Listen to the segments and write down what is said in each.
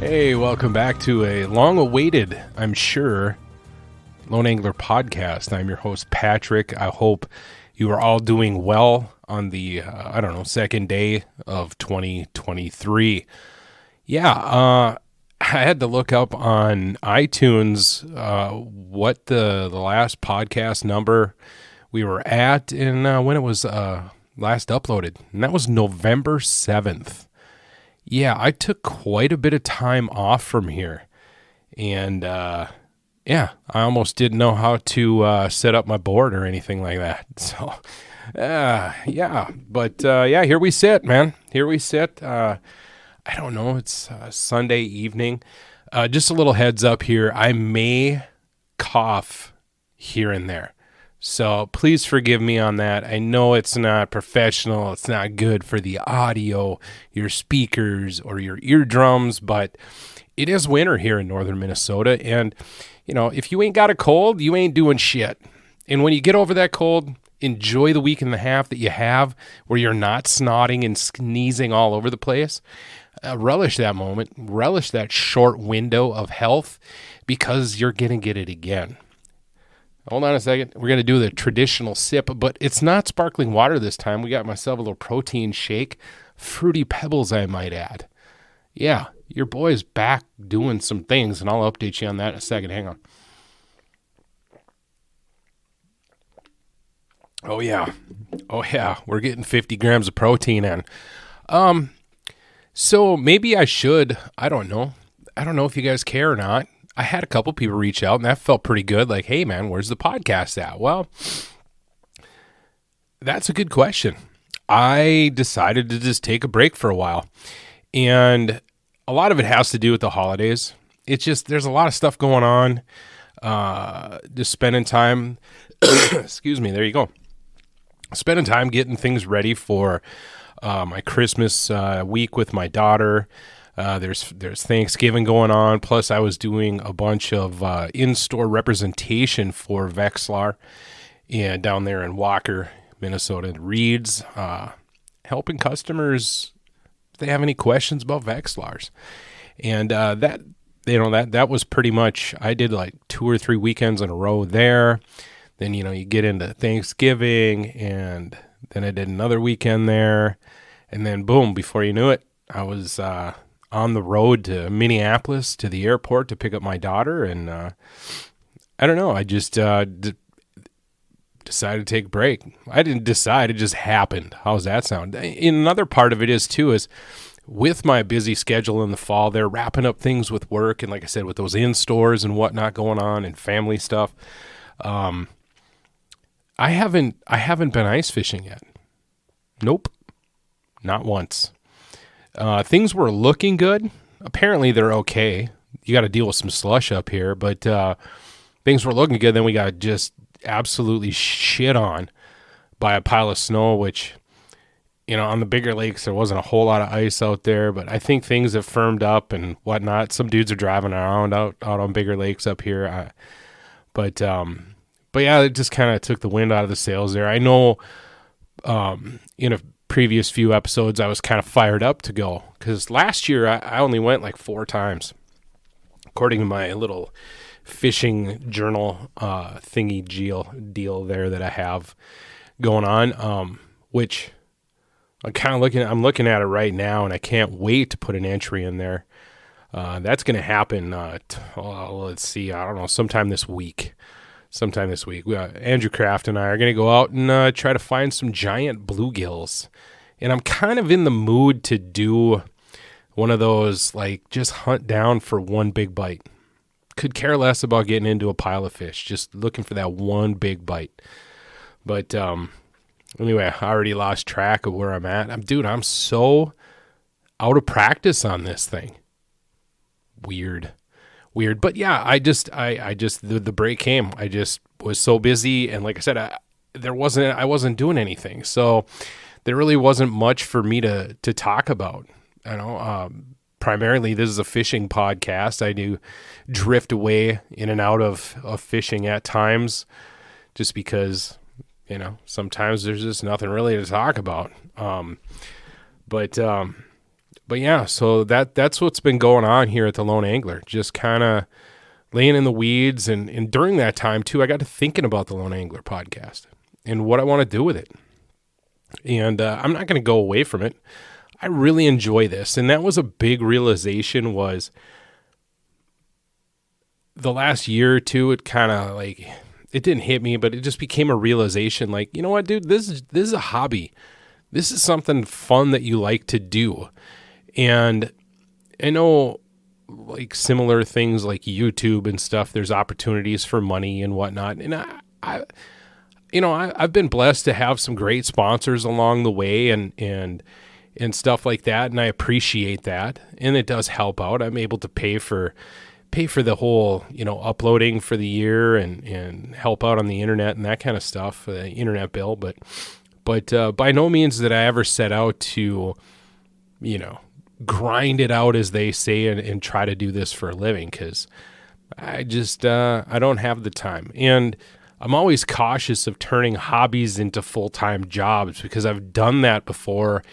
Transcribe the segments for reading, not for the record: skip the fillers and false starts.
Hey, welcome back to a long-awaited, I'm sure, Lone Angler podcast. I'm your host, Patrick. I hope you are all doing well on the, second day of 2023. I had to look up on iTunes what the last podcast number we were at and when it was last uploaded, and that was November 7th. Yeah, I took quite a bit of time off from here, and I almost didn't know how to set up my board or anything like that. So, here we sit, man. Here we sit. I don't know. It's Sunday evening. Just a little heads up here. I may cough here and there. So please forgive me on that. I know it's not professional. It's not good for the audio, your speakers, or your eardrums, but it is winter here in northern Minnesota. And, if you ain't got a cold, you ain't doing shit. And when you get over that cold, enjoy the week and a half that you have where you're not snotting and sneezing all over the place. Relish that moment. Relish that short window of health because you're going to get it again. Hold on a second. We're going to do the traditional sip, but it's not sparkling water this time. We got myself a little protein shake. Fruity Pebbles, I might add. Yeah, your boy's back doing some things, and I'll update you on that in a second. Hang on. Oh, yeah. We're getting 50 grams of protein in. So maybe I should. I don't know if you guys care or not. I had a couple people reach out, and that felt pretty good. Like, hey, man, where's the podcast at? Well, that's a good question. I decided to just take a break for a while, and a lot of it has to do with the holidays. It's just there's a lot of stuff going on. Just spending time. Excuse me. There you go. Spending time getting things ready for my Christmas week with my daughter. There's Thanksgiving going on. Plus, I was doing a bunch of in-store representation for Vexlar and down there in Walker, Minnesota, and Reed's, helping customers if they have any questions about Vexlars. And that was pretty much. I did like 2 or 3 weekends in a row there. Then you get into Thanksgiving, and then I did another weekend there, and then boom, before you knew it, I was on the road to Minneapolis to the airport to pick up my daughter. And I don't know. I just decided to take a break. I didn't decide. It just happened. How's that sound? Another part of it is with my busy schedule in the fall, they're wrapping up things with work. And like I said, with those in-stores and whatnot going on and family stuff, I haven't been ice fishing yet. Nope. Not once. Things were looking good. Apparently they're okay. You got to deal with some slush up here, but things were looking good. Then we got just absolutely shit on by a pile of snow, which, on the bigger lakes, there wasn't a whole lot of ice out there, but I think things have firmed up and whatnot. Some dudes are driving around out on bigger lakes up here. But yeah, it just kind of took the wind out of the sails there. I know, in a previous few episodes, I was kind of fired up to go because last year I only went like 4 times, according to my little fishing journal thingy deal there that I have going on, which I'm looking at it right now, and I can't wait to put an entry in there. That's going to happen. Let's see. I don't know. Sometime this week. Andrew Kraft and I are going to go out and try to find some giant bluegills. And I'm kind of in the mood to do one of those, like, just hunt down for one big bite. Could care less about getting into a pile of fish, just looking for that one big bite. But anyway, I already lost track of where I'm at. I'm so out of practice on this thing. Weird. But yeah, the break came. I just was so busy. And like I said, I wasn't doing anything. So there really wasn't much for me to talk about. Primarily this is a fishing podcast. I do drift away in and out of fishing at times just because, sometimes there's just nothing really to talk about. But but yeah, so that's what's been going on here at the Lone Angler. Just kind of laying in the weeds, and during that time too, I got to thinking about the Lone Angler podcast and what I want to do with it. And I'm not going to go away from it. I really enjoy this, and that was a big realization. Was the last year or two, it kind of like it didn't hit me, but it just became a realization. Like, you know what, dude, this is a hobby. This is something fun that you like to do. And I know, like, similar things like YouTube and stuff, there's opportunities for money and whatnot. And I've been blessed to have some great sponsors along the way and stuff like that. And I appreciate that. And it does help out. I'm able to pay for the whole, uploading for the year and help out on the internet and that kind of stuff, the internet bill. But by no means did I ever set out to, grind it out, as they say, and try to do this for a living, because I just, I don't have the time. And I'm always cautious of turning hobbies into full-time jobs, because I've done that before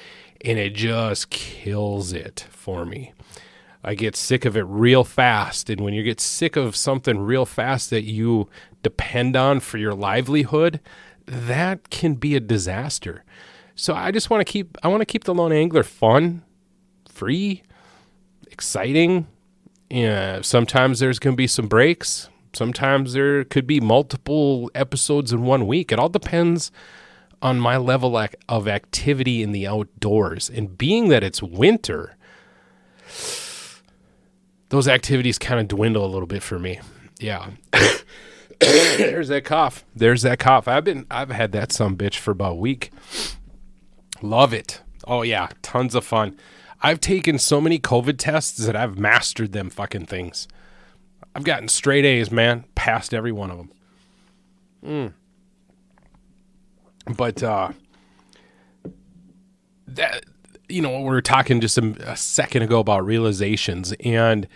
and it just kills it for me. I get sick of it real fast. And when you get sick of something real fast that you depend on for your livelihood, that can be a disaster. So I just want to keep the Lone Angler fun, free, exciting. Yeah, sometimes there's going to be some breaks. Sometimes there could be multiple episodes in 1 week. It all depends on my level of activity in the outdoors. And being that it's winter, those activities kind of dwindle a little bit for me. Yeah. There's that cough. I've had that sumbitch for about a week. Love it. Oh yeah, tons of fun. I've taken so many COVID tests that I've mastered them fucking things. I've gotten straight A's, man. Passed every one of them. But that, we were talking just a second ago about realizations, and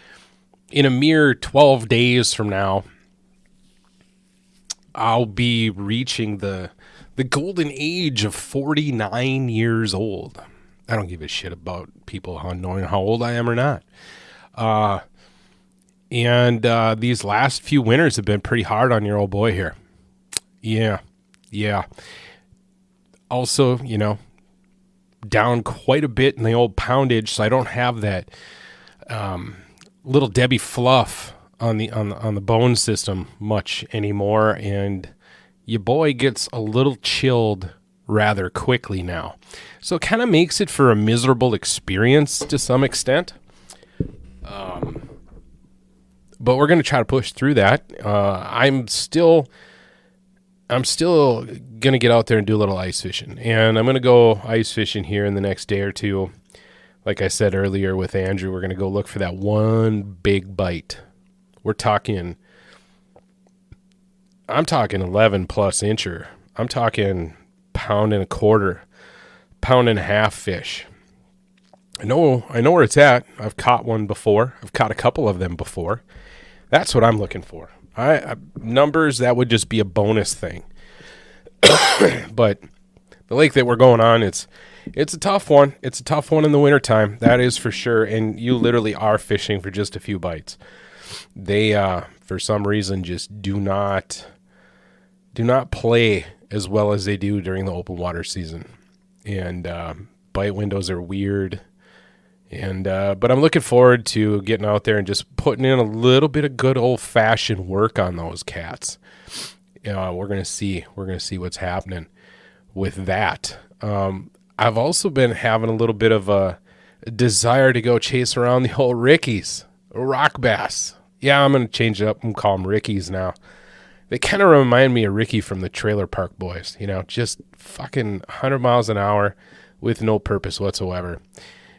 in a mere 12 days from now, I'll be reaching the golden age of 49 years old. I don't give a shit about people knowing how old I am or not. And these last few winters have been pretty hard on your old boy here. Yeah. Also, down quite a bit in the old poundage, so I don't have that little Debbie fluff on the bone system much anymore, and your boy gets a little chilled rather quickly now. So it kind of makes it for a miserable experience to some extent. But we're going to try to push through that. I'm still going to get out there and do a little ice fishing. And I'm going to go ice fishing here in the next day or two. Like I said earlier with Andrew, we're going to go look for that one big bite. I'm talking 11 plus incher. I'm talking pound and a quarter, pound and a half fish. I know where it's at. I've caught one before. I've caught a couple of them before. That's what I'm looking for. Numbers, that would just be a bonus thing. But the lake that we're going on, it's a tough one. It's a tough one in the wintertime. That is for sure. And you literally are fishing for just a few bites. They, for some reason, just do not play as well as they do during the open water season. And bite windows are weird. And but I'm looking forward to getting out there and just putting in a little bit of good old-fashioned work on those cats. We're gonna see what's happening with that. I've also been having a little bit of a desire to go chase around the old Rickies, rock bass. Yeah, I'm gonna change it up and call them Rickies now. They kind of remind me of Ricky from the Trailer Park Boys. Just fucking 100 miles an hour with no purpose whatsoever.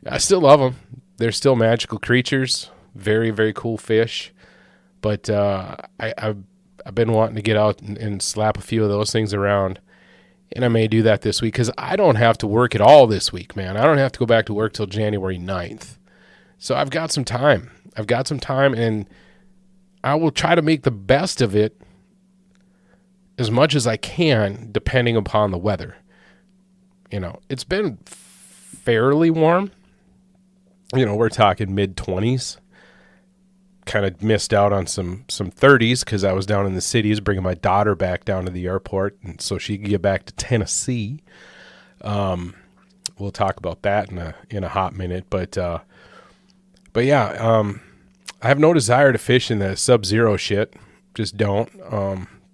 I still love them. They're still magical creatures. Very, very cool fish. But I've been wanting to get out and slap a few of those things around. And I may do that this week because I don't have to work at all this week, man. I don't have to go back to work till January 9th. So I've got some time. And I will try to make the best of it as much as I can, depending upon the weather. It's been fairly warm. we're talking mid-20s. Kind of missed out on some 30s because I was down in the cities bringing my daughter back down to the airport, and so she could get back to Tennessee. We'll talk about that in a hot minute, but yeah, I have no desire to fish in the sub-zero shit. Just don't.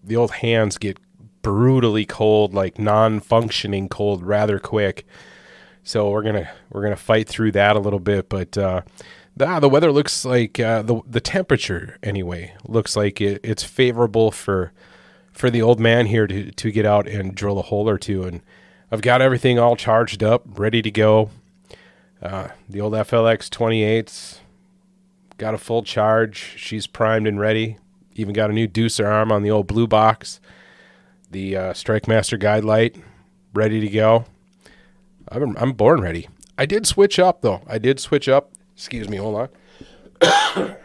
The old hands get brutally cold, like non-functioning cold, rather quick. So we're gonna fight through that a little bit, but the weather looks like the temperature anyway looks like it's favorable for the old man here to get out and drill a hole or two, and I've got everything all charged up, ready to go. The old FLX 28's got a full charge. She's primed and ready. Even got a new deucer arm on the old blue box. The Strike Master guide light ready to go. I'm born ready. I did switch up though. Excuse me, hold on.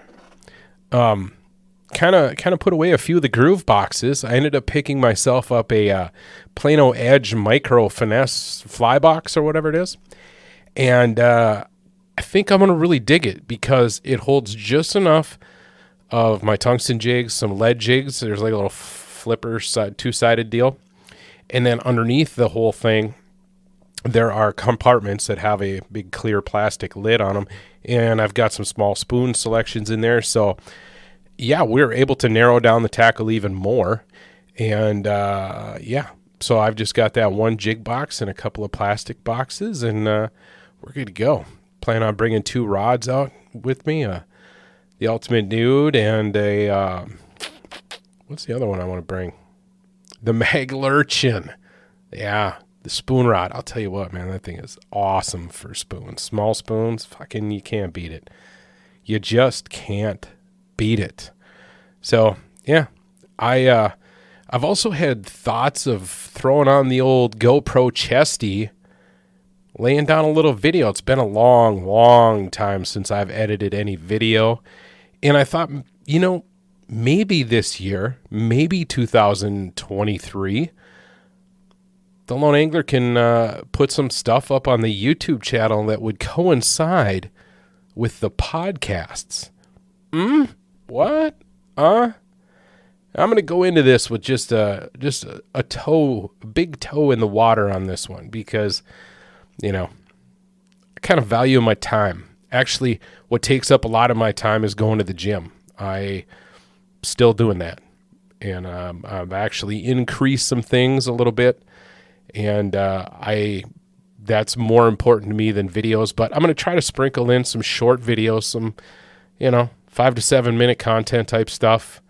Kind of put away a few of the groove boxes. I ended up picking myself up a Plano Edge Micro Finesse fly box or whatever it is. And I think I'm going to really dig it because it holds just enough of my tungsten jigs, some lead jigs. There's like a little flipper two-sided deal. And then underneath the whole thing, there are compartments that have a big clear plastic lid on them. And I've got some small spoon selections in there. So, yeah, we're able to narrow down the tackle even more. And, yeah, so I've just got that one jig box and a couple of plastic boxes, and we're good to go. Plan on bringing 2 rods out with me, the Ultimate Nude and a, what's the other one I want to bring? The Mag Lurchin. Yeah, the spoon rod. I'll tell you what, man, that thing is awesome for spoons. Small spoons, fucking, you can't beat it. You just can't beat it. So, yeah, I've also had thoughts of throwing on the old GoPro Chesty, laying down a little video. It's been a long, long time since I've edited any video. And I thought, maybe this year, maybe 2023, the Lone Angler can put some stuff up on the YouTube channel that would coincide with the podcasts. What? I'm going to go into this with just a big toe in the water on this one because, I kind of value my time. Actually, what takes up a lot of my time is going to the gym. I still doing that. And I've actually increased some things a little bit. And that's more important to me than videos. But I'm going to try to sprinkle in some short videos, some, 5 to 7 minute content type stuff.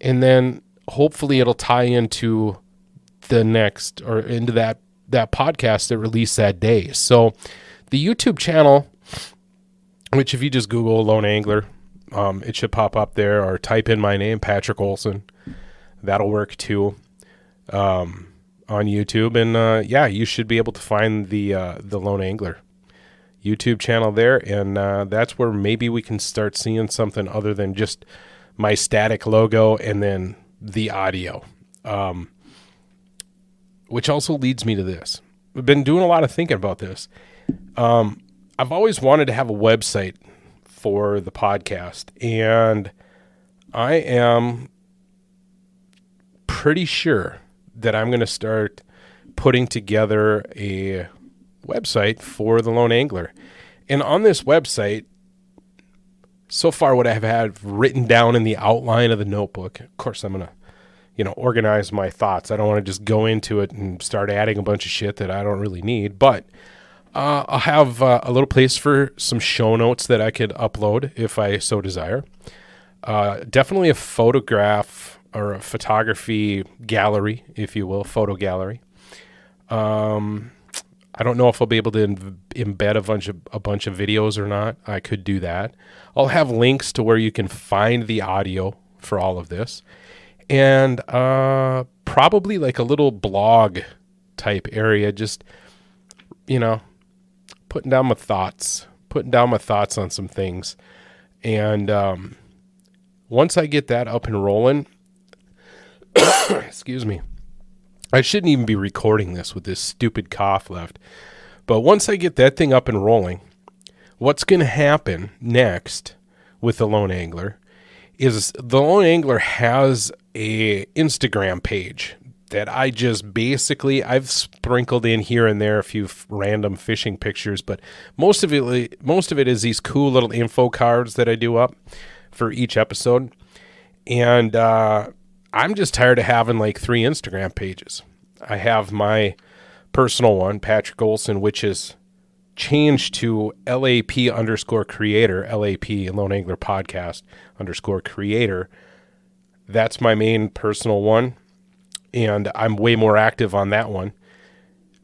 And then hopefully it'll tie into the next or into that podcast that released that day. So the YouTube channel, which if you just Google Lone Angler, it should pop up there, or type in my name, Patrick Olson. That'll work too on YouTube. And yeah, you should be able to find the Lone Angler YouTube channel there. And that's where maybe we can start seeing something other than just my static logo and then the audio. Which also leads me to this. I've been doing a lot of thinking about this. I've always wanted to have a website for the podcast, and I am pretty sure that I'm going to start putting together a website for the Lone Angler. And on this website, so far what I have had written down in the outline of the notebook, of course I'm going to, organize my thoughts. I don't want to just go into it and start adding a bunch of shit that I don't really need, but I'll have a little place for some show notes that I could upload if I so desire. Definitely a photograph or a photography gallery, if you will, photo gallery. I don't know if I'll be able to embed a bunch of videos or not. I could do that. I'll have links to where you can find the audio for all of this. And probably like a little blog type area, just, putting down my thoughts on some things. And once I get that up and rolling, excuse me, I shouldn't even be recording this with this stupid cough left. But once I get that thing up and rolling, what's going to happen next with the Lone Angler is the Lone Angler has a Instagram page that I just basically, I've sprinkled in here and there a few random fishing pictures, but most of it is these cool little info cards that I do up for each episode. And I'm just tired of having like 3 Instagram pages. I have my personal one, Patrick Olson, which is changed to LAP_creator, LAP, Lone Angler Podcast _creator. That's my main personal one. And I'm way more active on that one.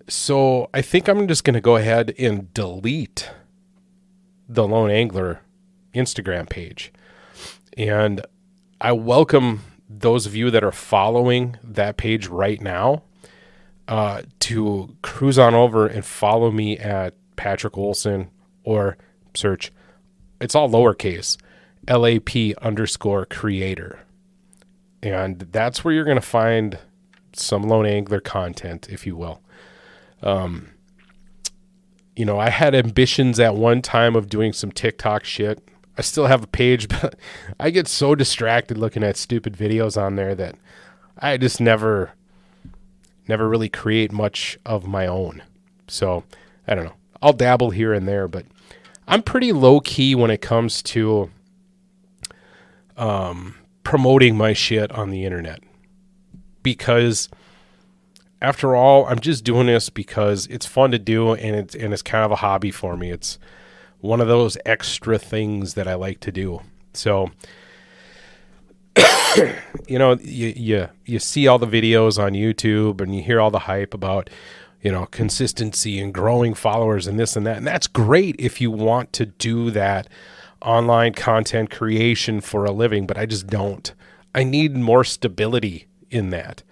So I think I'm just going to go ahead and delete the Lone Angler Instagram page. And I welcome those of you that are following that page right now to cruise on over and follow me at Patrick Olson, or search, it's all lowercase, LAP_creator. And that's where you're going to find some Lone Angler content, if you will. You know, I had ambitions at one time of doing some TikTok shit. I still have a page, but I get so distracted looking at stupid videos on there that I just never really create much of my own. So, I don't know. I'll dabble here and there, but I'm pretty low key when it comes to promoting my shit on the internet. Because after all, I'm just doing this because it's fun to do, and it's kind of a hobby for me. It's one of those extra things that I like to do. So, you know, you see all the videos on YouTube and you hear all the hype about, you know, consistency and growing followers and this and that. And that's great if you want to do that online content creation for a living, but I just don't. I need more stability in that.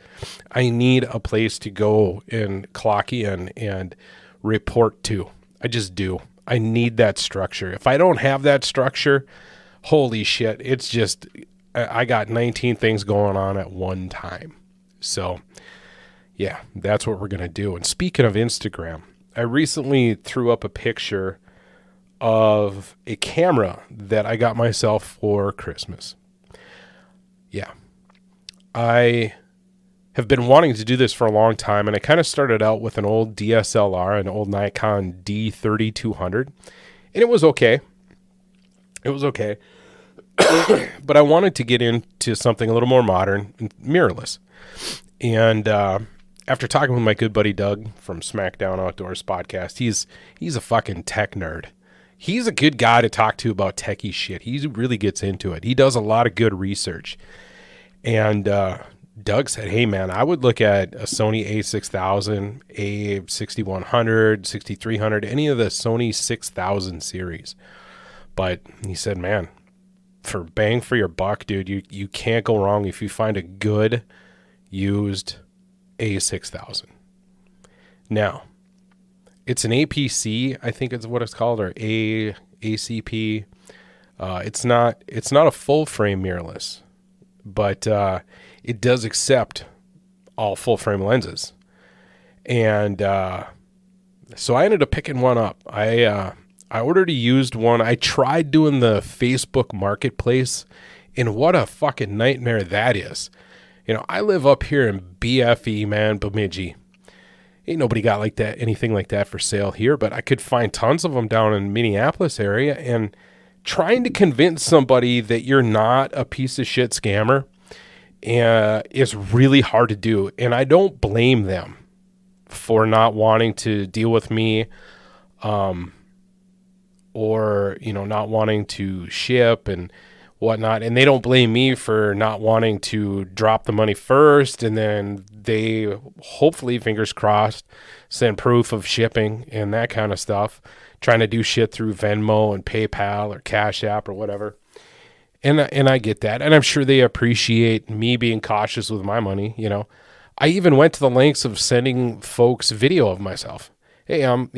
I need a place to go and clock in and report to. I just do. I need that structure. If I don't have that structure, holy shit, it's just, I got 19 things going on at one time. So yeah, that's what we're going to do. And speaking of Instagram, I recently threw up a picture of a camera that I got myself for Christmas. Yeah. I have been wanting to do this for a long time, and I kind of started out with an old DSLR, an old Nikon D3200, and it was okay. It was okay. But I wanted to get into something a little more modern and mirrorless. And after talking with my good buddy Doug from SmackDown Outdoors podcast, he's a fucking tech nerd. He's a good guy to talk to about techie shit. He really gets into it. He does a lot of good research. And Doug said, hey, man, I would look at a Sony a6000, a6100, 6300, any of the Sony 6000 series. But he said, man, for bang for your buck, dude, you can't go wrong if you find a good used a6000. Now, it's an APC, I think is what it's called, or ACP. It's not a full frame mirrorless, but it does accept all full frame lenses. And so I ended up picking one up. I ordered a used one. I tried doing the Facebook Marketplace, and what a fucking nightmare that is. You know, I live up here in BFE, man, Bemidji. Ain't nobody got like that, anything like that for sale here, but I could find tons of them down in Minneapolis area, and trying to convince somebody that you're not a piece of shit scammer is really hard to do. And I don't blame them for not wanting to deal with me, or, you know, not wanting to ship and whatnot. And they don't blame me for not wanting to drop the money first. And then they hopefully, fingers crossed, send proof of shipping and that kind of stuff, trying to do shit through Venmo and PayPal or Cash App or whatever. And I get that. And I'm sure they appreciate me being cautious with my money. You know, I even went to the lengths of sending folks video of myself. Hey, I'm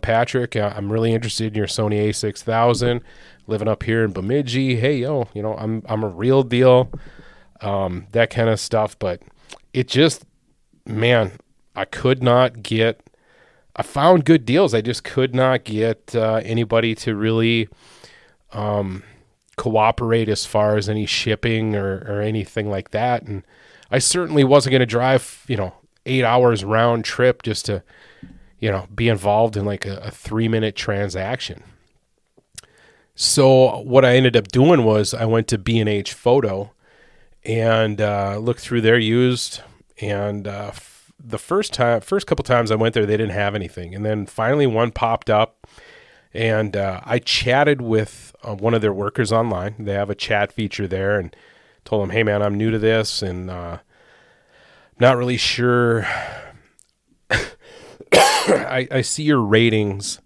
Patrick. I'm really interested in your Sony a6000, living up here in Bemidji. Hey, I'm a real deal, that kind of stuff. But it just, man, I could not get I found good deals. I just could not get anybody to really cooperate as far as any shipping or anything like that. And I certainly wasn't going to drive, 8 hours round trip just to, be involved in like a 3-minute transaction. So what I ended up doing was I went to B&H Photo and looked through their used. And the first couple times I went there, they didn't have anything. And then finally one popped up, and I chatted with one of their workers online. They have a chat feature there, and told them, "Hey man, I'm new to this, and not really sure. I see your ratings,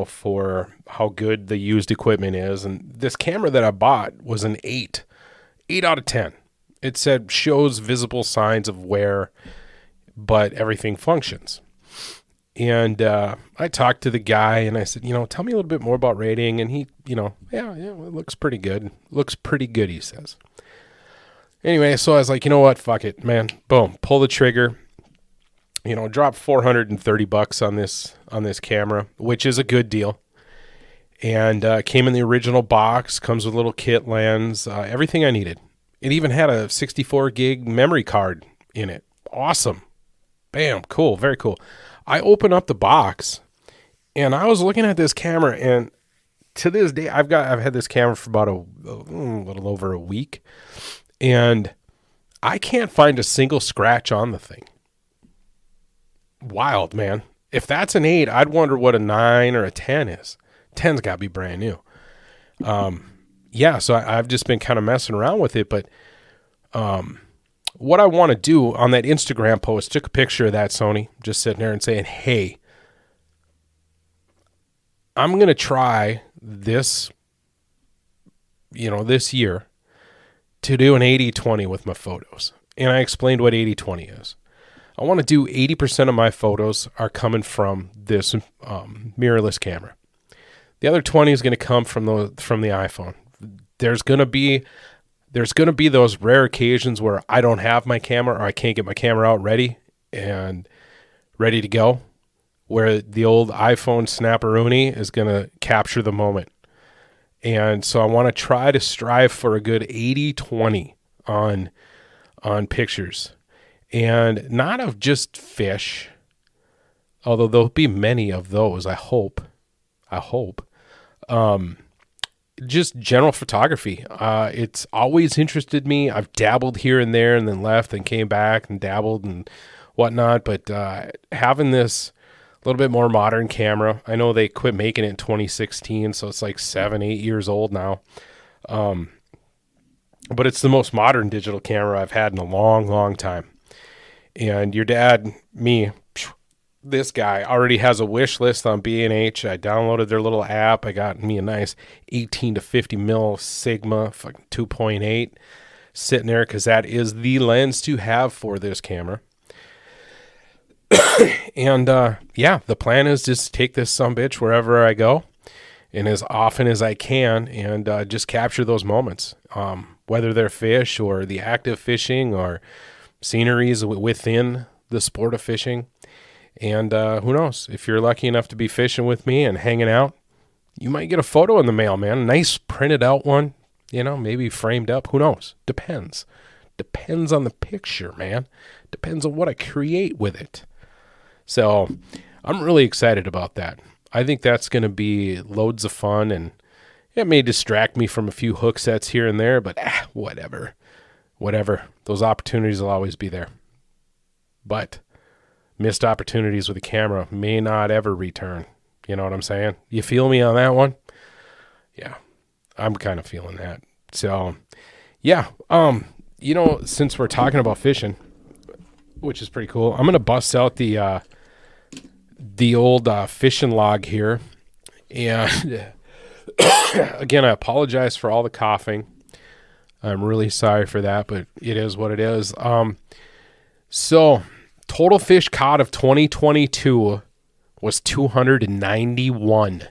for how good the used equipment is, and this camera that I bought was an 8 out of 10. It said shows visible signs of wear, but everything functions." And I talked to the guy and I said, tell me a little bit more about rating. And he, yeah, it looks pretty good. Looks pretty good, he says. Anyway, so I was like, you know what? Fuck it, man. Boom. Pull the trigger. Drop $430 on this camera, which is a good deal. And came in the original box, comes with a little kit lens, everything I needed. It even had a 64 gig memory card in it. Awesome. Bam. Cool. Very cool. I opened up the box and I was looking at this camera, and to this day, I've had this camera for about a little over a week, and I can't find a single scratch on the thing. Wild, man. If that's an 8, I'd wonder what a 9 or a 10 is. 10's got to be brand new. Yeah, so I've just been kind of messing around with it, but what I want to do on that Instagram post, took a picture of that Sony, just sitting there and saying, "Hey, I'm going to try this, this year to do an 80-20 with my photos." And I explained what 80-20 is. I want to do 80% of my photos are coming from this mirrorless camera. The other 20 is going to come from the iPhone. There's going to be those rare occasions where I don't have my camera, or I can't get my camera out ready to go, where the old iPhone snapperoonie is going to capture the moment. And so I want to try to strive for a good 80-20 on pictures, and not of just fish, although there'll be many of those, I hope. Just general photography. It's always interested me. I've dabbled here and there, and then left and came back and dabbled and whatnot. But having this a little bit more modern camera, I know they quit making it in 2016, so it's like 7-8 years old now. But it's the most modern digital camera I've had in a long, long time. And your dad, me, this guy already has a wish list on B&H. I downloaded their little app. I got me a nice 18 to 50 mil Sigma fucking 2.8 sitting there, because that is the lens to have for this camera. And the plan is just take this sumbitch wherever I go, and as often as I can, and just capture those moments, whether they're fish or the active fishing or sceneries within the sport of fishing. And who knows, if you're lucky enough to be fishing with me and hanging out, you might get a photo in the mail, man. A nice printed out one, maybe framed up. Who knows? Depends on the picture, man. Depends on what I create with it. So I'm really excited about that. I think that's going to be loads of fun, and it may distract me from a few hook sets here and there, but whatever. Those opportunities will always be there. But missed opportunities with a camera may not ever return. You know what I'm saying? You feel me on that one? Yeah, I'm kind of feeling that. So, yeah, since we're talking about fishing, which is pretty cool, I'm going to bust out the old fishing log here. And again, I apologize for all the coughing. I'm really sorry for that, but it is what it is. So total fish caught of 2022 was 291.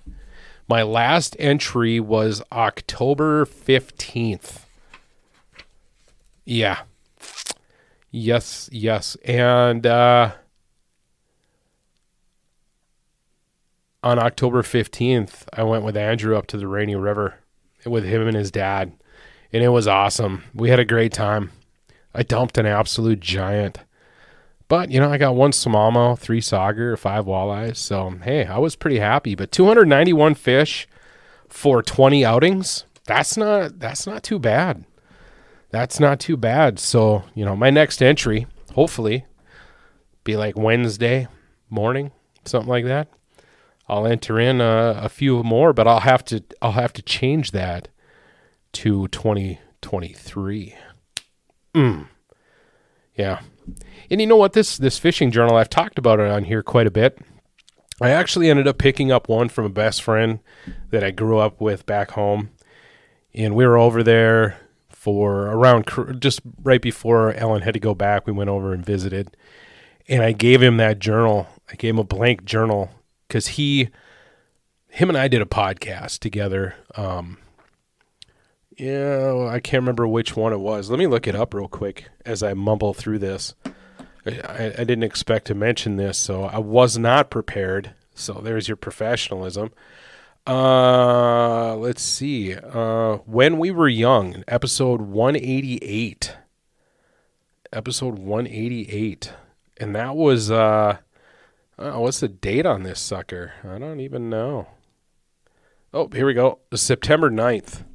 My last entry was October 15th. Yeah. Yes. And on October 15th, I went with Andrew up to the Rainy River with him and his dad, and it was awesome. We had a great time. I dumped an absolute giant. But, I got 1 smallmouth, 3 sauger, 5 walleyes. So, hey, I was pretty happy. But 291 fish for 20 outings, that's not too bad. That's not too bad. So, my next entry, hopefully, be like Wednesday morning, something like that. I'll enter in a few more, but I'll have to change that to 2023. Yeah. And you know what? This fishing journal, I've talked about it on here quite a bit. I actually ended up picking up one from a best friend that I grew up with back home. And we were over there for around just right before Ellen had to go back. We went over and visited. And I gave him that journal. I gave him a blank journal because him and I did a podcast together. I can't remember which one it was. Let me look it up real quick as I mumble through this. I didn't expect to mention this, so I was not prepared. So there's your professionalism. Let's see. When We Were Young, episode 188. Episode 188. And that was, what's the date on this sucker? I don't even know. Oh, here we go. September 9th.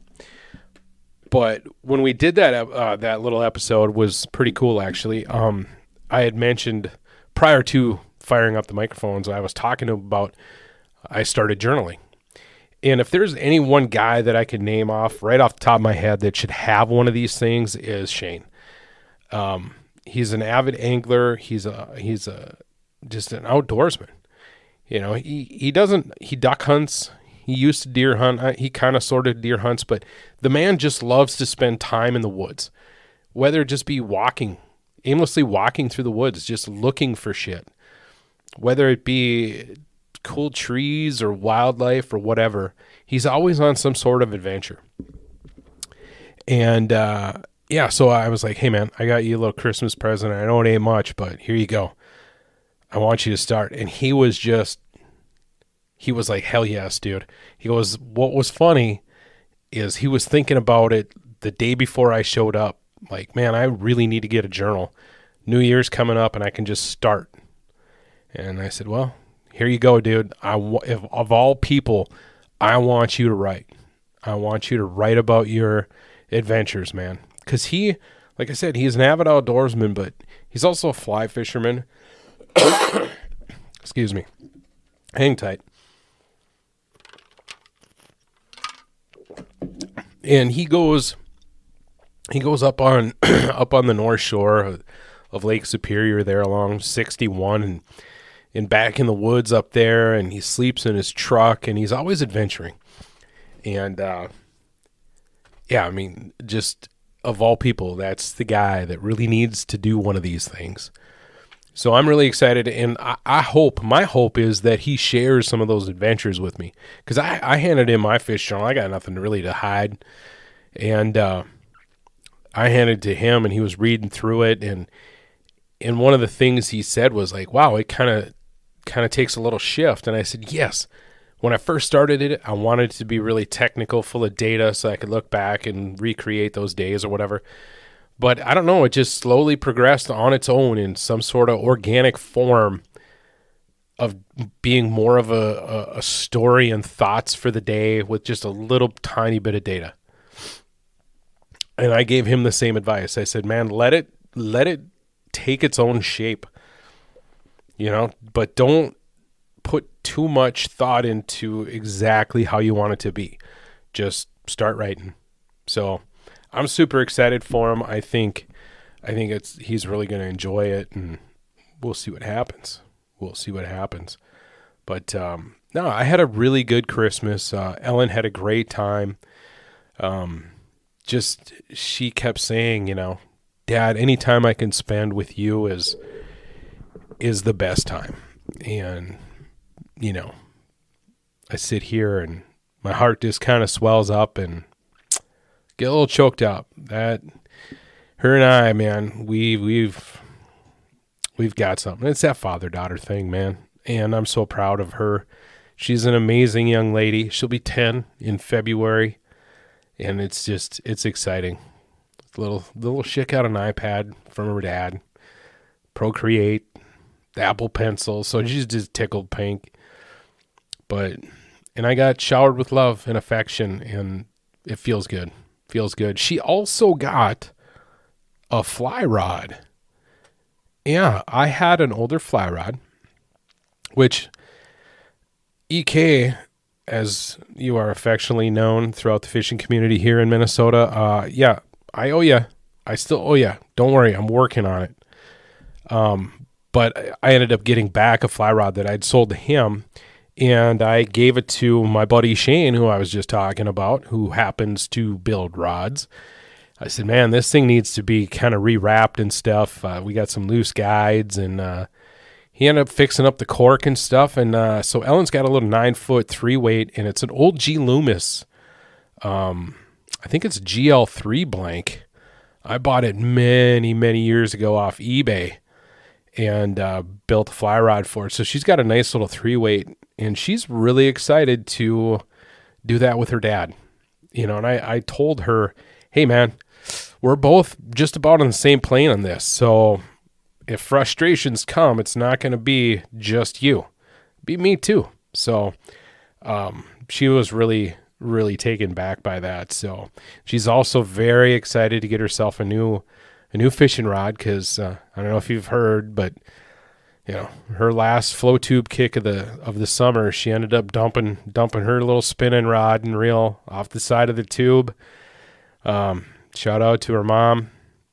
But when we did that little episode was pretty cool, actually. I had mentioned prior to firing up the microphones, I was talking about I started journaling. And if there's any one guy that I could name off right off the top of my head that should have one of these things is Shane. He's an avid angler. He's just an outdoorsman. He duck hunts. He used to deer hunt. He kind of sort of deer hunts, but the man just loves to spend time in the woods, whether it just be aimlessly walking through the woods, just looking for shit, whether it be cool trees or wildlife or whatever. He's always on some sort of adventure. And, so I was like, hey man, I got you a little Christmas present. I know it ain't much, but here you go. I want you to start. And he was like, hell yes, dude. He goes, what was funny is he was thinking about it the day before I showed up. Like, man, I really need to get a journal. New Year's coming up and I can just start. And I said, well, here you go, dude. If of all people, I want you to write. I want you to write about your adventures, man. Because like I said, he's an avid outdoorsman, but he's also a fly fisherman. Excuse me. Hang tight. And he goes up on the North Shore of Lake Superior there along 61 and back in the woods up there, and he sleeps in his truck, and he's always adventuring. And just of all people, that's the guy that really needs to do one of these things. So I'm really excited, and my hope is that he shares some of those adventures with me, because I handed him my fish journal. I got nothing really to hide, and I handed it to him, and he was reading through it, and one of the things he said was like, wow, it kind of takes a little shift. And I said, yes. When I first started it, I wanted it to be really technical, full of data, so I could look back and recreate those days or whatever. But I don't know, it just slowly progressed on its own in some sort of organic form of being more of a story and thoughts for the day with just a little tiny bit of data. And I gave him the same advice. I said, man, let it take its own shape, but don't put too much thought into exactly how you want it to be. Just start writing. So I'm super excited for him. I think he's really going to enjoy it, and we'll see what happens. But no, I had a really good Christmas. Ellen had a great time. She kept saying, Dad, any time I can spend with you is the best time. And, I sit here and my heart just kind of swells up and get a little choked up. That her and I, man, we've got something. It's that father-daughter thing, man. And I'm so proud of her. She's an amazing young lady. She'll be 10 in February, and it's exciting. The little shit got an iPad from her dad, Procreate, the Apple Pencil, so she's just tickled pink. And I got showered with love and affection, and it feels good. Feels good. She also got a fly rod. Yeah, I had an older fly rod, which EK, as you are affectionately known throughout the fishing community here in Minnesota, yeah, I owe you. I still owe you. Don't worry, I'm working on it. But I ended up getting back a fly rod that I'd sold to him, and I gave it to my buddy Shane, who I was just talking about, who happens to build rods. I said, man, this thing needs to be kind of rewrapped and stuff. We got some loose guides, and he ended up fixing up the cork and stuff. And so Ellen's got a little 9-foot 3-weight, and it's an old G. Loomis. I think it's GL3 blank. I bought it many, many years ago off eBay and built a fly rod for it. So she's got a nice little 3-weight, and she's really excited to do that with her dad. You know, and I told her, hey, man, we're both just about on the same plane on this. So if frustrations come, it's not going to be just you. Be me too. So she was really, really taken back by that. So she's also very excited to get herself a new fishing rod, because I don't know if you've heard, but you know, her last flow tube kick of the summer, she ended up dumping her little spinning rod and reel off the side of the tube. Shout out to her mom,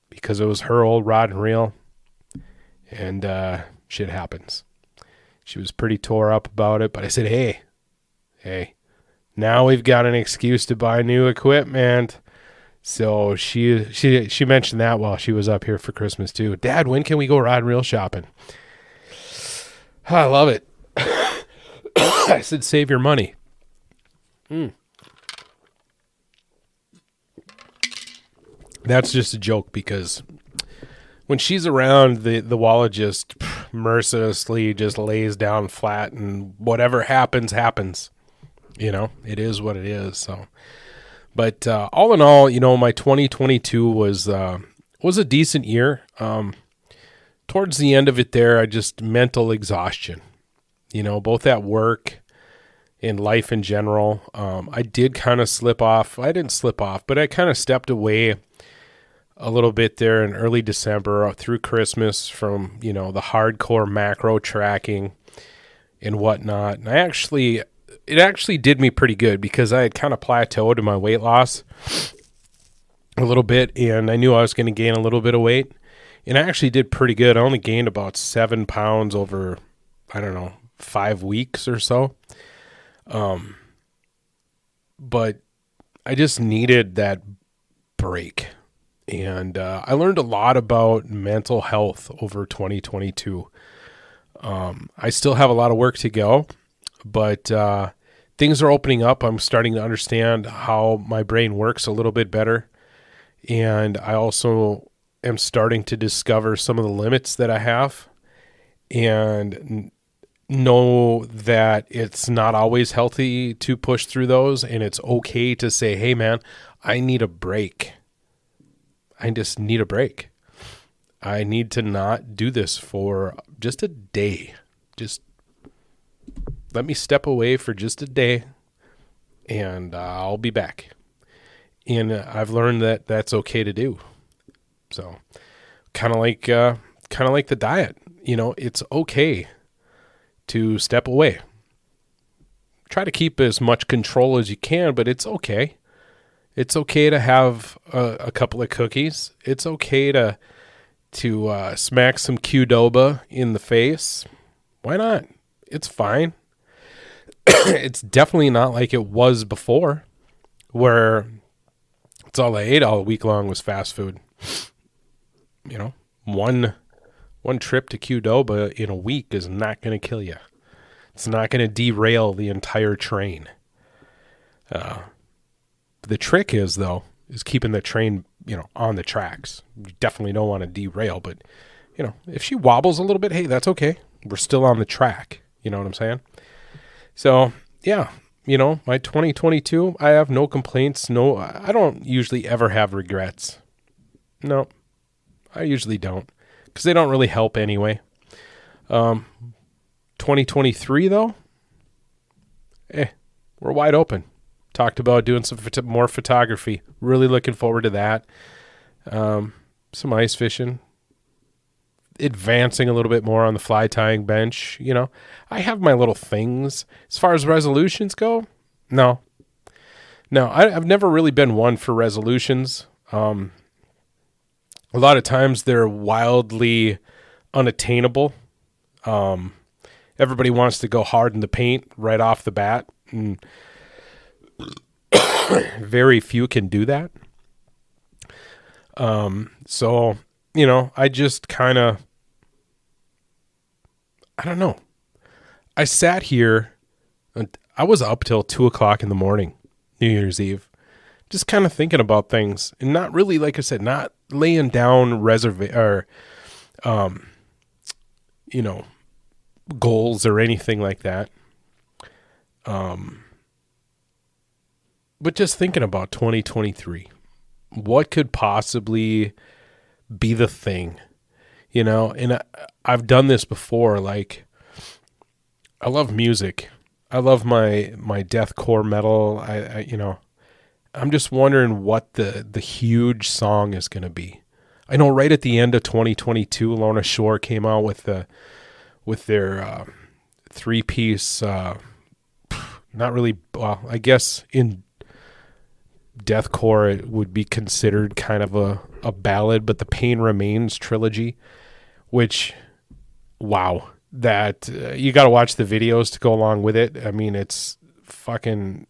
because it was her old rod and reel, and shit happens. She was pretty tore up about it, but I said, hey, now we've got an excuse to buy new equipment. So she mentioned that while she was up here for Christmas too. Dad, when can we go rod and reel shopping? I love it. I said, save your money. That's just a joke, because when she's around, the Walla just mercilessly just lays down flat, and whatever happens. You know, it is what it is. So, but all in all, you know, my 2022 was a decent year. Towards the end of it there, I just mental exhaustion, you know, both at work and life in general. I did kind of slip off. I didn't slip off, but I kind of stepped away a little bit there in early December through Christmas from, you know, the hardcore macro tracking and whatnot. And it actually did me pretty good, because I had kind of plateaued in my weight loss a little bit, and I knew I was going to gain a little bit of weight. And I actually did pretty good. I only gained about 7 pounds over, 5 weeks or so. But I just needed that break. And I learned a lot about mental health over 2022. I still have a lot of work to go, but things are opening up. I'm starting to understand how my brain works a little bit better. And I also am starting to discover some of the limits that I have, and know that it's not always healthy to push through those, and it's okay to say, hey man, I need a break. I just need a break. I need to not do this for just a day. Just let me step away for just a day, and I'll be back. And I've learned that that's okay to do. So kind of like the diet, you know, it's okay to step away. Try to keep as much control as you can, but it's okay. It's okay to have a couple of cookies. It's okay to smack some Qdoba in the face. Why not? It's fine. It's definitely not like it was before, where it's all I ate all week long was fast food. You know, one trip to Qdoba in a week is not going to kill you. It's not going to derail the entire train. The trick is keeping the train, you know, on the tracks. You definitely don't want to derail, but, you know, if she wobbles a little bit, hey, that's okay. We're still on the track. You know what I'm saying? So, yeah, my 2022, I have no complaints. No, I don't usually ever have regrets. No, I usually don't because they don't really help anyway. 2023, though, we're wide open. Talked about doing some more photography. Really looking forward to that. Some ice fishing. Advancing a little bit more on the fly tying bench. I have my little things. As far as resolutions go, no. I've never really been one for resolutions. A lot of times they're wildly unattainable. Everybody wants to go hard in the paint right off the bat, and very few can do that. So, I just kind of, I don't know. I sat here and I was up till 2:00 in the morning, New Year's Eve, just kind of thinking about things and not really, like I said, not laying down goals or anything like that. But just thinking about 2023, what could possibly be the thing, and I've done this before. Like, I love music. I love my deathcore metal. I'm just wondering what the huge song is going to be. I know right at the end of 2022, Lorna Shore came out with their 3-piece, not really, well, I guess in deathcore it would be considered kind of a ballad, but the Pain Remains trilogy, which, wow, that you got to watch the videos to go along with it. I mean, it's fucking,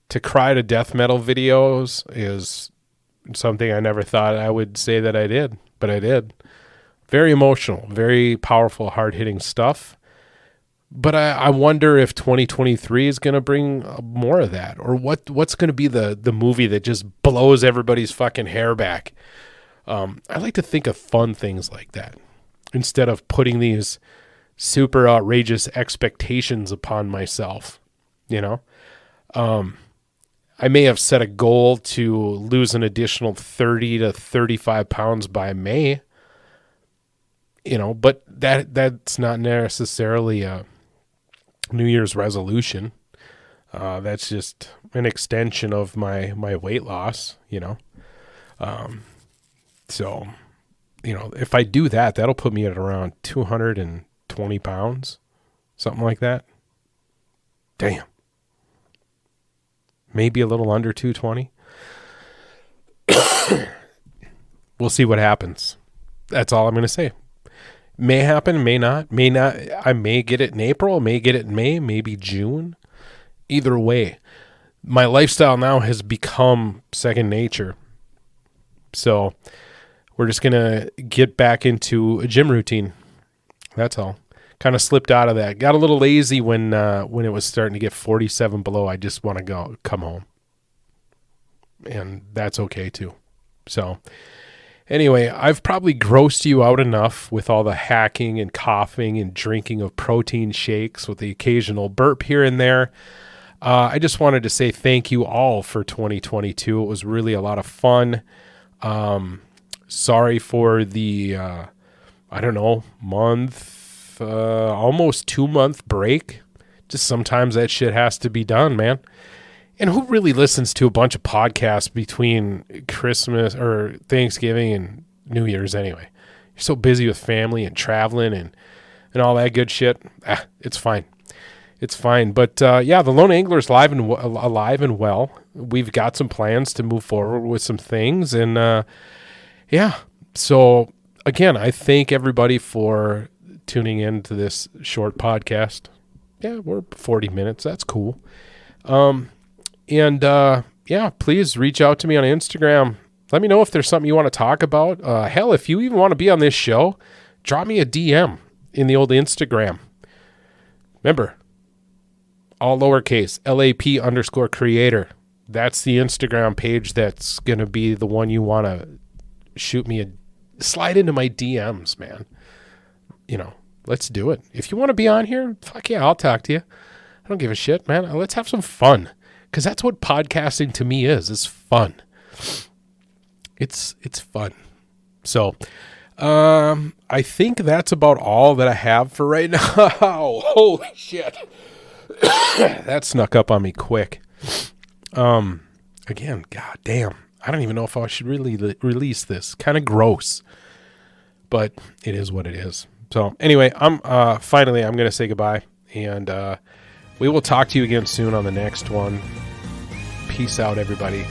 to cry to death metal videos is something I never thought I would say that I did, but I did. Very emotional, very powerful, hard-hitting stuff. But I wonder if 2023 is going to bring more of that, or what's going to be the movie that just blows everybody's fucking hair back. I like to think of fun things like that instead of putting these super outrageous expectations upon myself. I may have set a goal to lose an additional 30 to 35 pounds by May, but that's not necessarily a New Year's resolution. That's just an extension of my weight loss, So, if I do that, that'll put me at around 220 pounds, something like that. Damn. Maybe a little under 220. We'll see what happens. That's all I'm going to say. May happen, may not. I may get it in April, may get it in May, maybe June. Either way, my lifestyle now has become second nature. So we're just going to get back into a gym routine. That's all. Kind of slipped out of that. Got a little lazy when it was starting to get 47 below. I just want to come home. And that's okay too. So anyway, I've probably grossed you out enough with all the hacking and coughing and drinking of protein shakes with the occasional burp here and there. I just wanted to say thank you all for 2022. It was really a lot of fun. Sorry for the, month, almost 2-month break. Just sometimes that shit has to be done, man. And who really listens to a bunch of podcasts between Christmas or Thanksgiving and New Year's anyway? You're so busy with family and traveling and all that good shit. It's fine. It's fine. But the Lone Angler's alive and well. We've got some plans to move forward with some things. And so again, I thank everybody for tuning in to this short podcast. Yeah, we're 40 minutes. That's cool. Please reach out to me on Instagram. Let me know if there's something you want to talk about. Hell, if you even want to be on this show, drop me a DM in the old Instagram. Remember, all lowercase, LAP_creator. That's the Instagram page that's going to be the one you want to shoot me slide into my DMs, man. Let's do it. If you want to be on here, fuck yeah, I'll talk to you. I don't give a shit, man. Let's have some fun, because that's what podcasting to me is. It's fun. It's fun. So, I think that's about all that I have for right now. Holy shit. That snuck up on me quick. Again, god damn. I don't even know if I should really release this. Kind of gross. But it is what it is. So anyway, I'm going to say goodbye, and we will talk to you again soon on the next one. Peace out, everybody.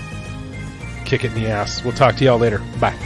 Kick it in the ass. We'll talk to y'all later. Bye.